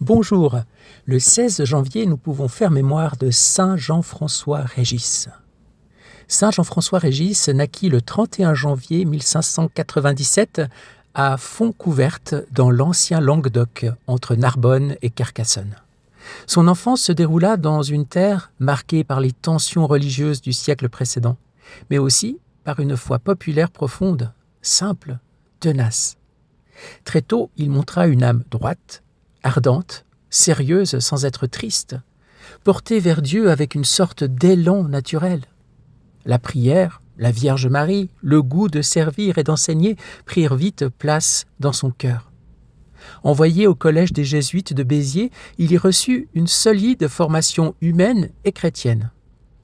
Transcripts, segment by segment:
Bonjour, le 16 janvier, nous pouvons faire mémoire de Saint Jean-François Régis. Saint Jean-François Régis naquit le 31 janvier 1597 à Fontcouverte, dans l'ancien Languedoc, entre Narbonne et Carcassonne. Son enfance se déroula dans une terre marquée par les tensions religieuses du siècle précédent, mais aussi par une foi populaire profonde, simple, tenace. Très tôt, il montra une âme droite, ardente, sérieuse sans être triste, portée vers Dieu avec une sorte d'élan naturel. La prière, la Vierge Marie, le goût de servir et d'enseigner prirent vite place dans son cœur. Envoyé au collège des Jésuites de Béziers, il y reçut une solide formation humaine et chrétienne.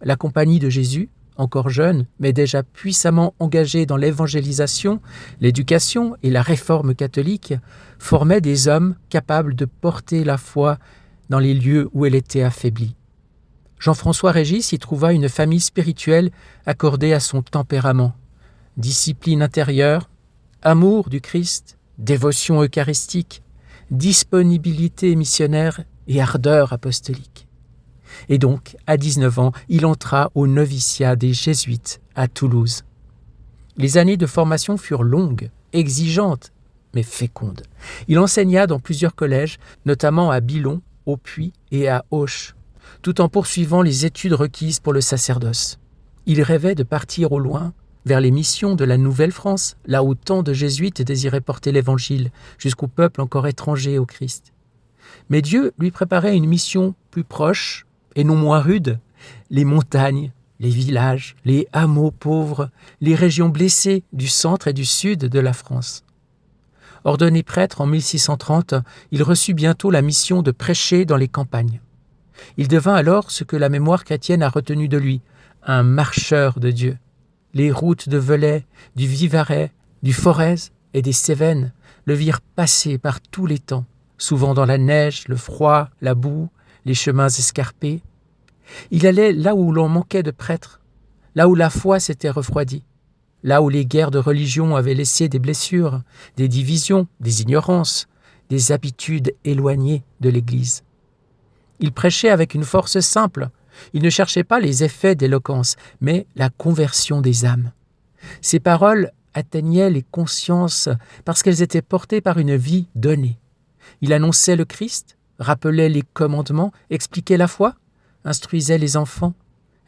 La Compagnie de Jésus, encore jeune, mais déjà puissamment engagée dans l'évangélisation, l'éducation et la réforme catholique, formait des hommes capables de porter la foi dans les lieux où elle était affaiblie. Jean-François Régis y trouva une famille spirituelle accordée à son tempérament. Discipline intérieure, amour du Christ, dévotion eucharistique, disponibilité missionnaire et ardeur apostolique. Et donc, à 19 ans, il entra au noviciat des Jésuites à Toulouse. Les années de formation furent longues, exigeantes, mais fécondes. Il enseigna dans plusieurs collèges, notamment à Bilon, au Puy et à Auch, tout en poursuivant les études requises pour le sacerdoce. Il rêvait de partir au loin, vers les missions de la Nouvelle-France, là où tant de jésuites désiraient porter l'Évangile, jusqu'au peuple encore étranger au Christ. Mais Dieu lui préparait une mission plus proche et non moins rude, les montagnes, les villages, les hameaux pauvres, les régions blessées du centre et du sud de la France. Ordonné prêtre en 1630, il reçut bientôt la mission de prêcher dans les campagnes. Il devint alors ce que la mémoire chrétienne a retenu de lui, un marcheur de Dieu. Les routes de Velay, du Vivarais, du Forez et des Cévennes le virent passer par tous les temps, souvent dans la neige, le froid, la boue, les chemins escarpés. Il allait là où l'on manquait de prêtres, là où la foi s'était refroidie, là où les guerres de religion avaient laissé des blessures, des divisions, des ignorances, des habitudes éloignées de l'Église. Il prêchait avec une force simple. Il ne cherchait pas les effets d'éloquence, mais la conversion des âmes. Ses paroles atteignaient les consciences parce qu'elles étaient portées par une vie donnée. Il annonçait le Christ, rappelait les commandements, expliquait la foi, instruisait les enfants,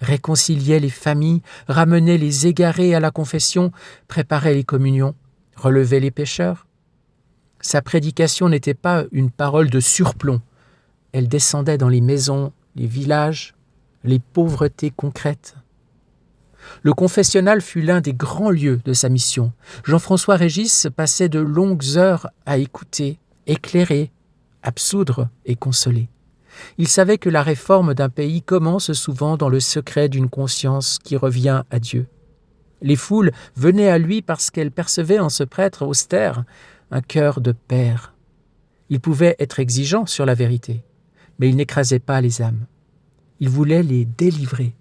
réconciliait les familles, ramenait les égarés à la confession, préparait les communions, relevait les pécheurs. Sa prédication n'était pas une parole de surplomb. Elle descendait dans les maisons, les villages, les pauvretés concrètes. Le confessionnal fut l'un des grands lieux de sa mission. Jean-François Régis passait de longues heures à écouter, éclairer, absoudre et consoler. Il savait que la réforme d'un pays commence souvent dans le secret d'une conscience qui revient à Dieu. Les foules venaient à lui parce qu'elles percevaient en ce prêtre austère un cœur de père. Il pouvait être exigeant sur la vérité, mais il n'écrasait pas les âmes. Il voulait les délivrer.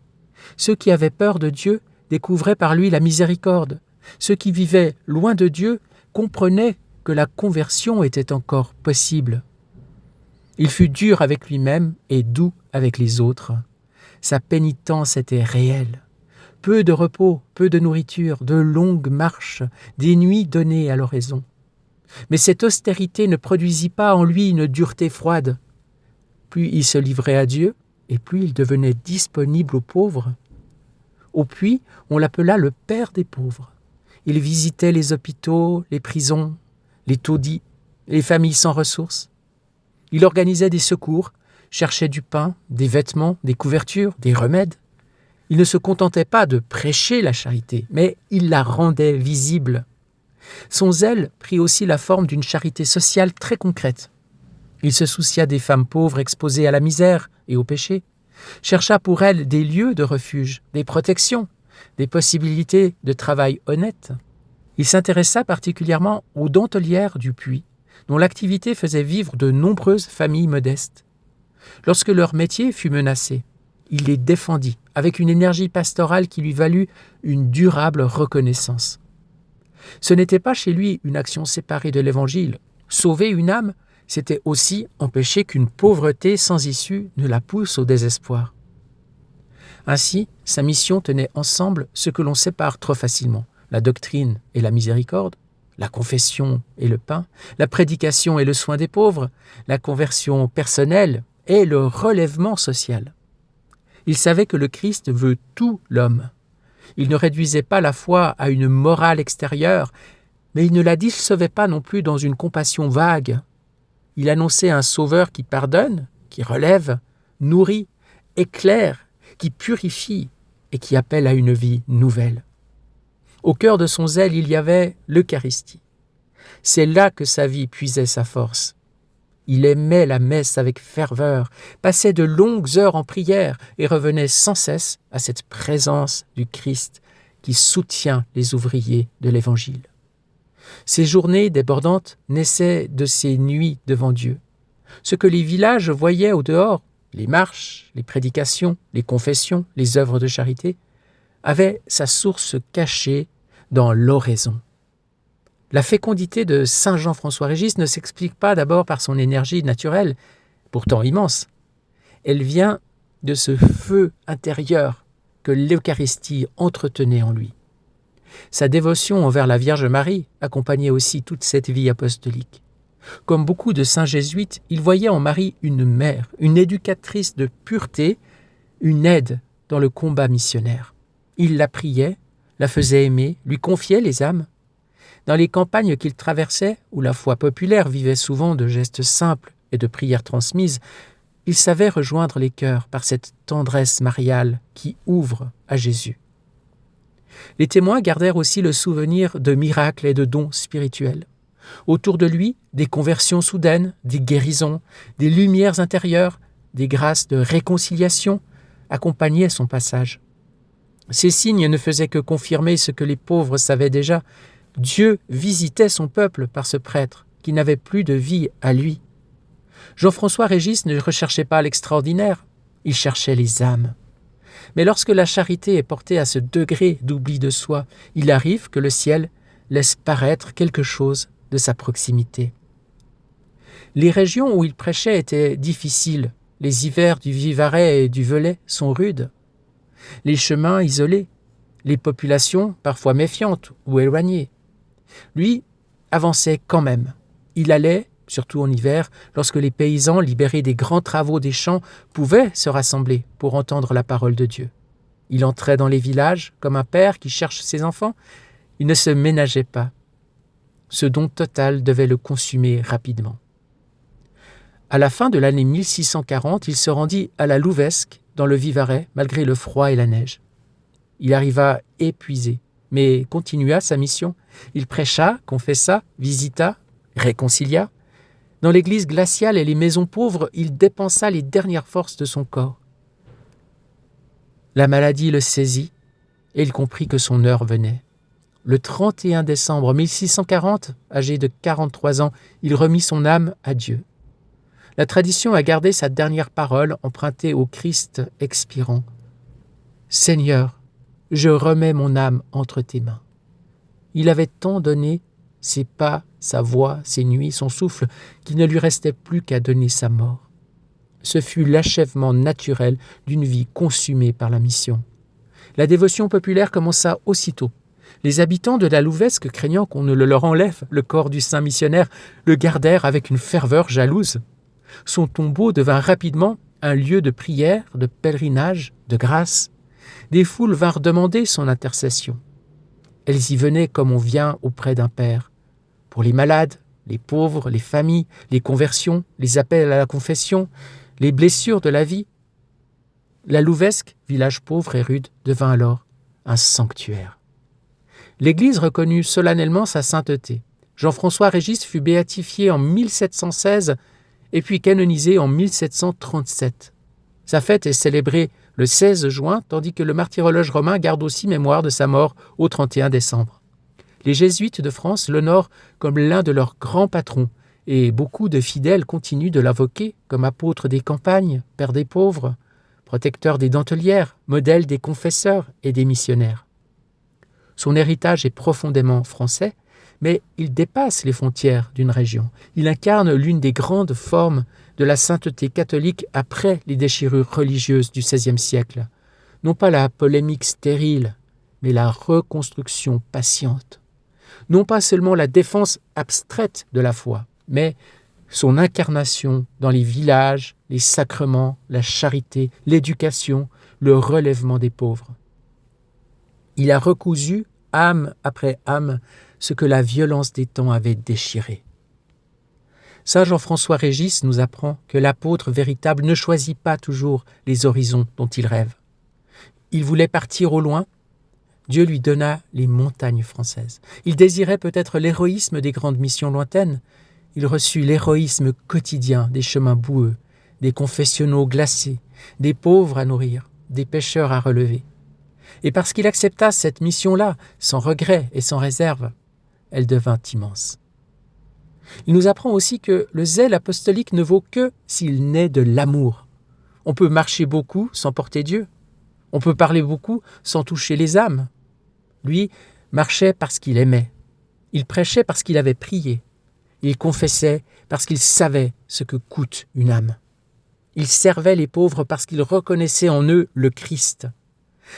Ceux qui avaient peur de Dieu découvraient par lui la miséricorde. Ceux qui vivaient loin de Dieu comprenaient que la conversion était encore possible. Il fut dur avec lui-même et doux avec les autres. Sa pénitence était réelle. Peu de repos, peu de nourriture, de longues marches, des nuits données à l'oraison. Mais cette austérité ne produisit pas en lui une dureté froide. Plus il se livrait à Dieu, et plus il devenait disponible aux pauvres. Au Puy, on l'appela le père des pauvres. Il visitait les hôpitaux, les prisons, les taudis, les familles sans ressources. Il organisait des secours, cherchait du pain, des vêtements, des couvertures, des remèdes. Il ne se contentait pas de prêcher la charité, mais il la rendait visible. Son zèle prit aussi la forme d'une charité sociale très concrète. Il se soucia des femmes pauvres exposées à la misère et au péché, chercha pour elles des lieux de refuge, des protections, des possibilités de travail honnête. Il s'intéressa particulièrement aux dentellières du Puy, dont l'activité faisait vivre de nombreuses familles modestes. Lorsque leur métier fut menacé, il les défendit avec une énergie pastorale qui lui valut une durable reconnaissance. Ce n'était pas chez lui une action séparée de l'Évangile. Sauver une âme, c'était aussi empêcher qu'une pauvreté sans issue ne la pousse au désespoir. Ainsi, sa mission tenait ensemble ce que l'on sépare trop facilement, la doctrine et la miséricorde, la confession et le pain, la prédication et le soin des pauvres, la conversion personnelle et le relèvement social. Il savait que le Christ veut tout l'homme. Il ne réduisait pas la foi à une morale extérieure, mais il ne la dissolvait pas non plus dans une compassion vague. Il annonçait un sauveur qui pardonne, qui relève, nourrit, éclaire, qui purifie et qui appelle à une vie nouvelle. Au cœur de son zèle, il y avait l'Eucharistie. C'est là que sa vie puisait sa force. Il aimait la messe avec ferveur, passait de longues heures en prière et revenait sans cesse à cette présence du Christ qui soutient les ouvriers de l'Évangile. Ces journées débordantes naissaient de ces nuits devant Dieu. Ce que les villages voyaient au dehors, les marches, les prédications, les confessions, les œuvres de charité, avait sa source cachée dans l'oraison. La fécondité de saint Jean-François Régis ne s'explique pas d'abord par son énergie naturelle, pourtant immense. Elle vient de ce feu intérieur que l'Eucharistie entretenait en lui. Sa dévotion envers la Vierge Marie accompagnait aussi toute cette vie apostolique. Comme beaucoup de saints jésuites, il voyait en Marie une mère, une éducatrice de pureté, une aide dans le combat missionnaire. Il la priait, la faisait aimer, lui confiait les âmes. Dans les campagnes qu'il traversait, où la foi populaire vivait souvent de gestes simples et de prières transmises, il savait rejoindre les cœurs par cette tendresse mariale qui ouvre à Jésus. Les témoins gardèrent aussi le souvenir de miracles et de dons spirituels. Autour de lui, des conversions soudaines, des guérisons, des lumières intérieures, des grâces de réconciliation accompagnaient son passage. Ces signes ne faisaient que confirmer ce que les pauvres savaient déjà. Dieu visitait son peuple par ce prêtre qui n'avait plus de vie à lui. Jean-François Régis ne recherchait pas l'extraordinaire, il cherchait les âmes. Mais lorsque la charité est portée à ce degré d'oubli de soi, il arrive que le ciel laisse paraître quelque chose de sa proximité. Les régions où il prêchait étaient difficiles. Les hivers du Vivarais et du Velay sont rudes. Les chemins isolés, les populations parfois méfiantes ou éloignées. Lui avançait quand même. Il allait, surtout en hiver, lorsque les paysans libérés des grands travaux des champs pouvaient se rassembler pour entendre la parole de Dieu. Il entrait dans les villages comme un père qui cherche ses enfants. Il ne se ménageait pas. Ce don total devait le consumer rapidement. À la fin de l'année 1640, il se rendit à la Louvesque, dans le Vivarais, malgré le froid et la neige. Il arriva épuisé, mais continua sa mission. Il prêcha, confessa, visita, réconcilia. Dans l'église glaciale et les maisons pauvres, il dépensa les dernières forces de son corps. La maladie le saisit et il comprit que son heure venait. Le 31 décembre 1640, âgé de 43 ans, il remit son âme à Dieu. La tradition a gardé sa dernière parole empruntée au Christ expirant. « Seigneur, je remets mon âme entre tes mains. » Il avait tant donné, ses pas, sa voix, ses nuits, son souffle, qu'il ne lui restait plus qu'à donner sa mort. Ce fut l'achèvement naturel d'une vie consumée par la mission. La dévotion populaire commença aussitôt. Les habitants de la Louvesque, craignant qu'on ne leur enlève le corps du saint missionnaire, le gardèrent avec une ferveur jalouse. Son tombeau devint rapidement un lieu de prière, de pèlerinage, de grâce. Des foules vinrent demander son intercession. Elles y venaient comme on vient auprès d'un père. Pour les malades, les pauvres, les familles, les conversions, les appels à la confession, les blessures de la vie. La Louvesque, village pauvre et rude, devint alors un sanctuaire. L'Église reconnut solennellement sa sainteté. Jean-François Régis fut béatifié en 1716 et puis canonisé en 1737. Sa fête est célébrée le 16 juin, tandis que le martyrologe romain garde aussi mémoire de sa mort au 31 décembre. Les jésuites de France l'honorent comme l'un de leurs grands patrons, et beaucoup de fidèles continuent de l'invoquer comme apôtre des campagnes, père des pauvres, protecteur des dentellières, modèle des confesseurs et des missionnaires. Son héritage est profondément français, mais il dépasse les frontières d'une région. Il incarne l'une des grandes formes de la sainteté catholique après les déchirures religieuses du XVIe siècle. Non pas la polémique stérile, mais la reconstruction patiente. Non pas seulement la défense abstraite de la foi, mais son incarnation dans les villages, les sacrements, la charité, l'éducation, le relèvement des pauvres. Il a recousu, âme après âme, ce que la violence des temps avait déchiré. Saint Jean-François Régis nous apprend que l'apôtre véritable ne choisit pas toujours les horizons dont il rêve. Il voulait partir au loin. Dieu lui donna les montagnes françaises. Il désirait peut-être l'héroïsme des grandes missions lointaines. Il reçut l'héroïsme quotidien des chemins boueux, des confessionnaux glacés, des pauvres à nourrir, des pêcheurs à relever. Et parce qu'il accepta cette mission-là, sans regret et sans réserve, elle devint immense. Il nous apprend aussi que le zèle apostolique ne vaut que s'il naît de l'amour. On peut marcher beaucoup sans porter Dieu. On peut parler beaucoup sans toucher les âmes. Lui marchait parce qu'il aimait. Il prêchait parce qu'il avait prié. Il confessait parce qu'il savait ce que coûte une âme. Il servait les pauvres parce qu'il reconnaissait en eux le Christ.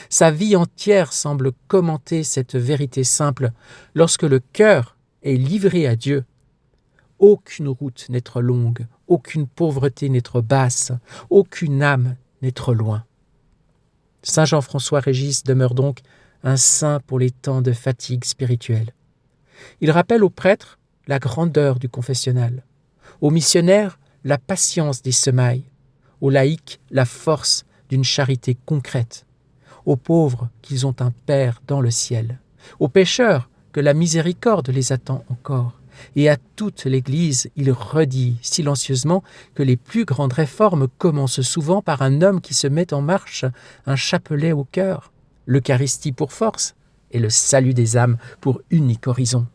Sa vie entière semble commenter cette vérité simple. Lorsque le cœur est livré à Dieu, aucune route n'est trop longue, aucune pauvreté n'est trop basse, aucune âme n'est trop loin. Saint Jean-François Régis demeure donc un saint pour les temps de fatigue spirituelle. Il rappelle aux prêtres la grandeur du confessionnal, aux missionnaires la patience des semailles, aux laïcs la force d'une charité concrète, aux pauvres qu'ils ont un Père dans le ciel, aux pécheurs que la miséricorde les attend encore, et à toute l'Église il redit silencieusement que les plus grandes réformes commencent souvent par un homme qui se met en marche, un chapelet au cœur, l'Eucharistie pour force et le salut des âmes pour unique horizon.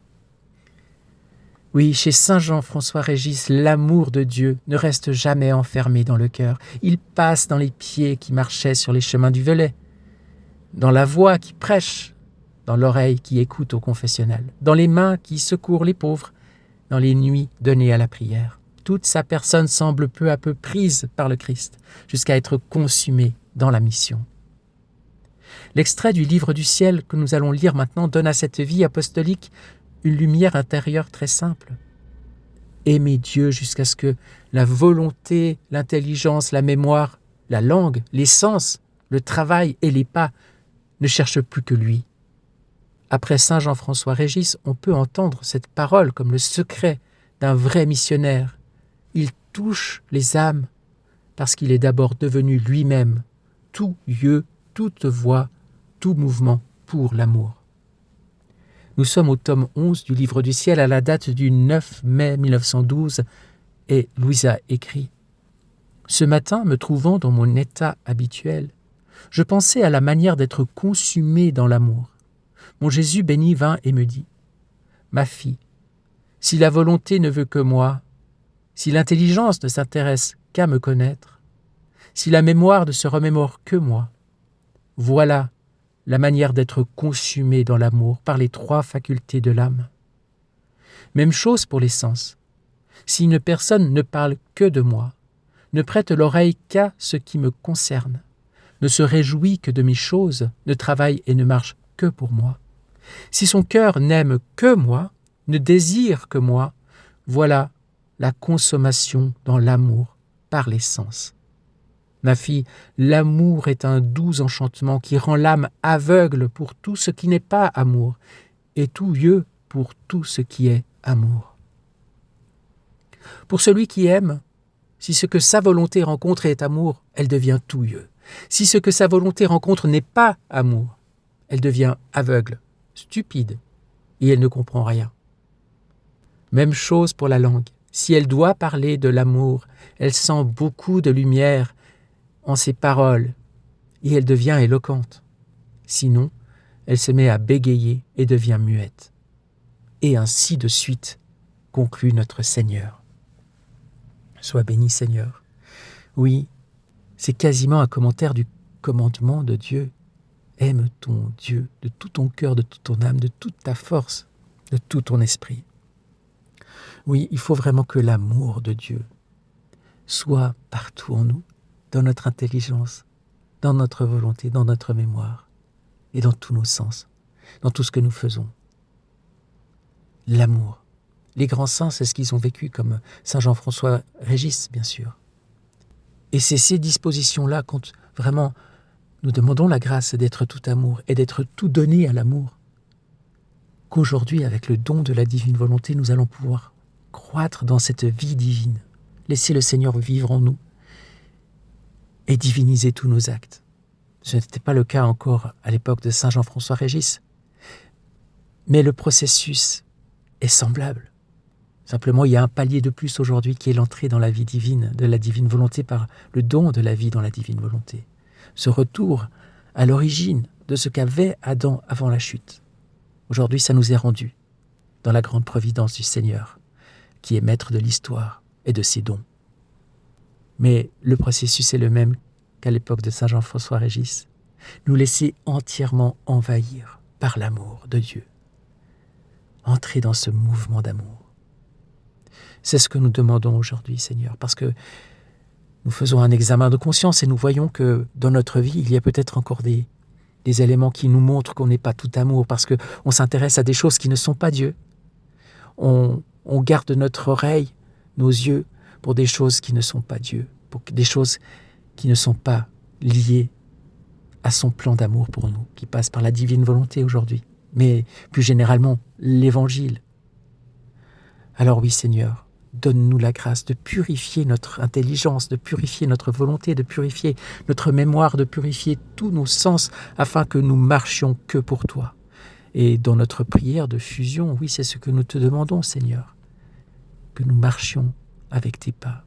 Oui, chez Saint Jean-François Régis, l'amour de Dieu ne reste jamais enfermé dans le cœur. Il passe dans les pieds qui marchaient sur les chemins du Velay, dans la voix qui prêche, dans l'oreille qui écoute au confessionnal, dans les mains qui secourent les pauvres, dans les nuits données à la prière. Toute sa personne semble peu à peu prise par le Christ, jusqu'à être consumée dans la mission. L'extrait du Livre du ciel que nous allons lire maintenant donne à cette vie apostolique une lumière intérieure très simple. Aimer Dieu jusqu'à ce que la volonté, l'intelligence, la mémoire, la langue, les sens, le travail et les pas ne cherchent plus que lui. Après Saint Jean-François Régis, on peut entendre cette parole comme le secret d'un vrai missionnaire. Il touche les âmes parce qu'il est d'abord devenu lui-même tout lieu, toute voix, tout mouvement pour l'amour. Nous sommes au tome 11 du Livre du ciel à la date du 9 mai 1912 et Louisa écrit « Ce matin, me trouvant dans mon état habituel, je pensais à la manière d'être consumé dans l'amour. Mon Jésus béni vint et me dit « Ma fille, si la volonté ne veut que moi, si l'intelligence ne s'intéresse qu'à me connaître, si la mémoire ne se remémore que moi, voilà la manière d'être consumé dans l'amour par les trois facultés de l'âme. Même chose pour les sens. Si une personne ne parle que de moi, ne prête l'oreille qu'à ce qui me concerne, ne se réjouit que de mes choses, ne travaille et ne marche que pour moi, si son cœur n'aime que moi, ne désire que moi, voilà la consommation dans l'amour par les sens. Ma fille, l'amour est un doux enchantement qui rend l'âme aveugle pour tout ce qui n'est pas amour et tout yeux pour tout ce qui est amour. Pour celui qui aime, si ce que sa volonté rencontre est amour, elle devient tout yeux. Si ce que sa volonté rencontre n'est pas amour, elle devient aveugle, stupide, et elle ne comprend rien. Même chose pour la langue. Si elle doit parler de l'amour, elle sent beaucoup de lumière en ses paroles, et elle devient éloquente. Sinon, elle se met à bégayer et devient muette. Et ainsi de suite, conclut notre Seigneur. Sois béni, Seigneur. Oui, c'est quasiment un commentaire du commandement de Dieu. Aime ton Dieu de tout ton cœur, de toute ton âme, de toute ta force. de tout ton esprit. Oui, il faut vraiment que l'amour de Dieu soit partout en nous, dans notre intelligence, dans notre volonté, dans notre mémoire et dans tous nos sens, dans tout ce que nous faisons. L'amour. Les grands saints, c'est ce qu'ils ont vécu, comme Saint Jean-François Régis, bien sûr. Et c'est ces dispositions-là, quand vraiment nous demandons la grâce d'être tout amour et d'être tout donné à l'amour, qu'aujourd'hui, avec le don de la divine volonté, nous allons pouvoir croître dans cette vie divine, laisser le Seigneur vivre en nous et diviniser tous nos actes. Ce n'était pas le cas encore à l'époque de Saint Jean-François Régis, mais le processus est semblable. Simplement, il y a un palier de plus aujourd'hui qui est l'entrée dans la vie divine, de la divine volonté par le don de la vie dans la divine volonté. Ce retour à l'origine de ce qu'avait Adam avant la chute. Aujourd'hui, ça nous est rendu dans la grande providence du Seigneur, qui est maître de l'histoire et de ses dons. Mais le processus est le même qu'à l'époque de Saint Jean-François Régis. Nous laisser entièrement envahir par l'amour de Dieu. Entrer dans ce mouvement d'amour. C'est ce que nous demandons aujourd'hui, Seigneur, parce que nous faisons un examen de conscience et nous voyons que dans notre vie, il y a peut-être encore des éléments qui nous montrent qu'on n'est pas tout amour, parce qu'on s'intéresse à des choses qui ne sont pas Dieu. On garde notre oreille, nos yeux, pour des choses qui ne sont pas Dieu, pour des choses qui ne sont pas liées à son plan d'amour pour nous, qui passe par la divine volonté aujourd'hui, mais plus généralement l'Évangile. Alors oui, Seigneur, donne-nous la grâce de purifier notre intelligence, de purifier notre volonté, de purifier notre mémoire, de purifier tous nos sens, afin que nous marchions que pour toi. Et dans notre prière de fusion, oui, c'est ce que nous te demandons, Seigneur, que nous marchions avec tes pas,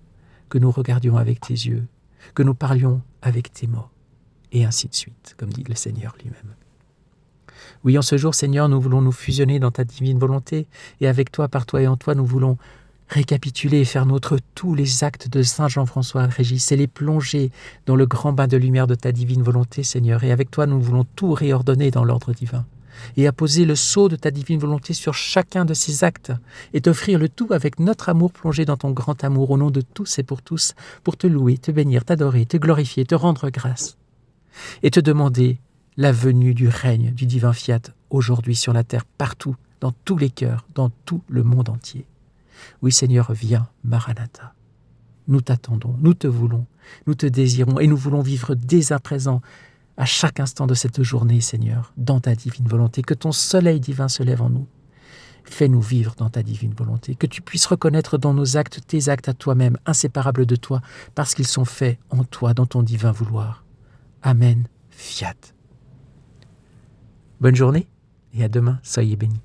que nous regardions avec tes yeux, que nous parlions avec tes mots, et ainsi de suite, comme dit le Seigneur lui-même. Oui, en ce jour, Seigneur, nous voulons nous fusionner dans ta divine volonté, et avec toi, par toi et en toi, nous voulons récapituler et faire nôtre tous les actes de Saint Jean-François Régis et les plonger dans le grand bain de lumière de ta divine volonté, Seigneur. Et avec toi, nous voulons tout réordonner dans l'ordre divin et apposer le sceau de ta divine volonté sur chacun de ces actes et t'offrir le tout avec notre amour plongé dans ton grand amour au nom de tous et pour tous, pour te louer, te bénir, t'adorer, te glorifier, te rendre grâce et te demander la venue du règne du divin fiat aujourd'hui sur la terre, partout, dans tous les cœurs, dans tout le monde entier. Oui, Seigneur, viens, Maranatha. Nous t'attendons, nous te voulons, nous te désirons et nous voulons vivre dès à présent, à chaque instant de cette journée, Seigneur, dans ta divine volonté. Que ton soleil divin se lève en nous. Fais-nous vivre dans ta divine volonté. Que tu puisses reconnaître dans nos actes tes actes à toi-même, inséparables de toi, parce qu'ils sont faits en toi, dans ton divin vouloir. Amen. Fiat. Bonne journée et à demain. Soyez bénis.